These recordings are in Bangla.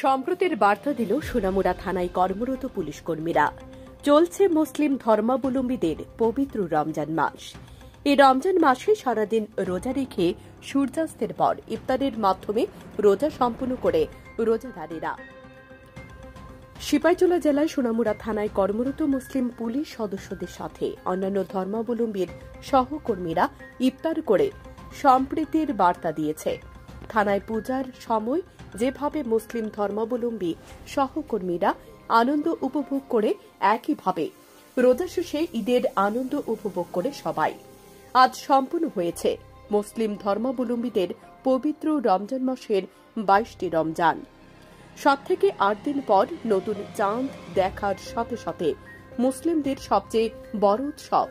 সম্প্রতির বার্তা দিল সোনামুড়া থানায় কর্মরত পুলিশ কর্মীরা। চলছে মুসলিম ধর্মাবলম্বীদের পবিত্র রমজান মাস। এই রমজান মাসে সারাদিন রোজা রেখে সূর্যাস্তের পর ইফতারের মাধ্যমে রোজা সম্পন্ন করে রোজাদারেরা। সিপাহীজলা জেলায় সোনামুড়া থানায় কর্মরত মুসলিম পুলিশ সদস্যদের সাথে অন্যান্য ধর্মাবলম্বীর সহকর্মীরা ইফতার করে সম্প্রীতির বার্তা দিয়েছে। থানায় পূজার সময় যেভাবে মুসলিম ধর্মাবলম্বী সহকর্মীরা আনন্দ উপভোগ করে, একইভাবে রোজা শেষে ঈদের আনন্দ উপভোগ করে সবাই। আজ সম্পন্ন হয়েছে মুসলিম ধর্মাবলম্বীদের পবিত্র রমজান মাসের 22টি রমজান। 7 থেকে 8 দিন পর নতুন চাঁদ দেখার সাথে সাথে মুসলিমদের সবচেয়ে বড় উৎসব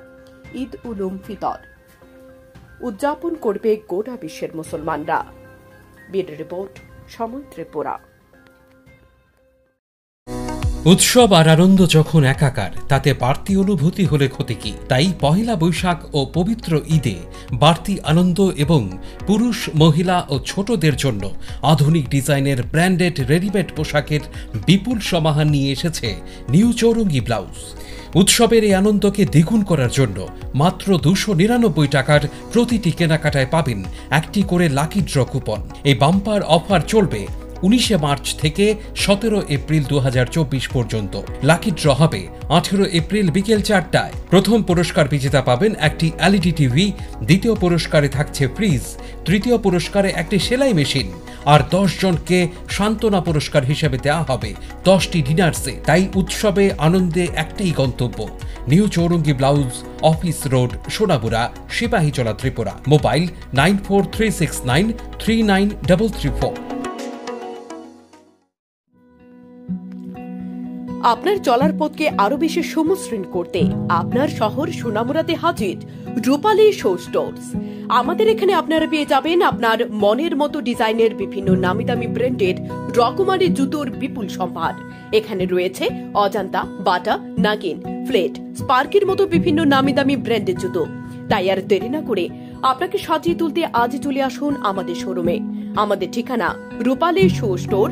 ঈদ উল ফিতর উদযাপন করবে গোটা বিশ্বের মুসলমানরা। ব্যুরো রিপোর্ট, সময় ত্রিপুরা। উৎসব আর আনন্দ যখন একাকার, তাতে বাড়তি অনুভূতি হলে ক্ষতি কি? তাই পহেলা বৈশাখ ও পবিত্র ঈদে বাড়তি আনন্দ এবং পুরুষ, মহিলা ও ছোটদের জন্য আধুনিক ডিজাইনের ব্র্যান্ডেড রেডিমেড পোশাকের বিপুল সমাহার নিয়ে এসেছে নিউ চৌরঙ্গি ব্লাউজ। উৎসবের এই আনন্দকে দ্বিগুণ করার জন্য মাত্র 299 টাকার প্রতিটি কেনাকাটায় পাবেন একটি করে লাকি ড্র কুপন। এই বাম্পার অফার চলবে 19 মার্চ থেকে 17 এপ্রিল 2024 পর্যন্ত। লাকি ড্র হবে 18 এপ্রিল বিকেল 4টায়। প্রথম পুরস্কার বিজেতা পাবেন একটি এলইডি টিভি, দ্বিতীয় পুরস্কারে থাকছে ফ্রিজ, তৃতীয় পুরস্কারে একটি সেলাই মেশিন, আর 10 জনকে সান্ত্বনা পুরস্কার হিসেবে দেওয়া হবে 10টি ডিনার সেট। তাই উৎসবে আনন্দে একটাই গন্তব্য, new Chowringhee blouse, office road, Sonamura, Sepahijala, Tripura. Mobile 9436939334। আপনার চলার পথকে আরো বেশি সমশ্রীন করতে আপনার শহর সোনামুড়াতে হাজির রূপালী শো স্টোর্স। আমাদের এখানে আপনারা পেয়ে যাবেন আপনার মনের মতো ডিজাইনের বিভিন্ন নামি দামি ব্র্যান্ডের রকমারি জুতোর বিপুল সম্ভার। এখানে রয়েছে অজান্তা, বাটা, নাগিন, ফ্লেট, স্পার্কের মতো বিভিন্ন নামি দামি ব্র্যান্ডের জুতো। তাই আর দেরি না করে আপনাকে সাজিয়ে তুলতে আজ চলে আসুন আমাদের শোরুমে। আমাদের ঠিকানা Rupali show store,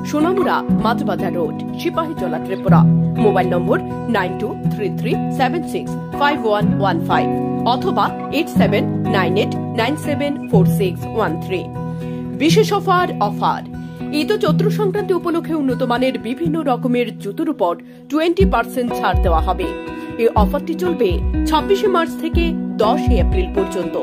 Sonamura, Majhbazar road, Sepahijala, Tripura. Mobile number 9233765115 অথবা 8798974613। বিশেষ অফার। ঈদ ও চৈত্র সংক্রান্তি উপলক্ষে উন্নত মানের বিভিন্ন রকমের জুতোর উপর 20% ছাড় দেওয়া হবে। এই অফারটি চলবে 26 মার্চ থেকে 10 এপ্রিল পর্যন্ত।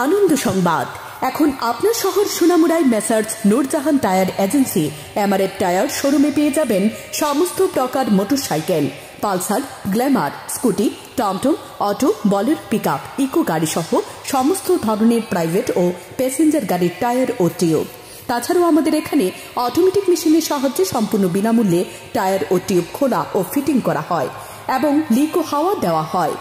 আনন্দ সংবাদ। এখন আপনার শহর সোনামুড়ায় Messrs Nurjahan tyre agency MRF tyre শোরুমে পেয়ে যাবেন সমস্ত প্রকার মোটরসাইকেল, পালসার, গ্ল্যামার, স্কুটি, টমটম, অটো, বলেরো, পিকআপ, ইকো গাড়ি সহ সমস্ত ধরনের প্রাইভেট ও প্যাসেঞ্জার গাড়ির টায়ার ও টিউব। তাছাড়াও আমাদের এখানে অটোমেটিক মেশিনের সাহায্যে সম্পূর্ণ বিনামূল্যে টায়ার ও টিউব খোলা ও ফিটিং করা হয় এবং লিক ও হাওয়া দেওয়া হয়।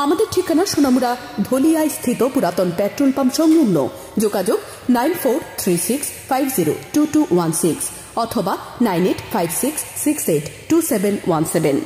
আমাদের ঠিকানা সোনামুড়া ধলিয়ায় স্থিত পুরাতন পেট্রোল পাম্প সংলগ্ন। যোগাযোগ 9436502216 অথবা 9856682717।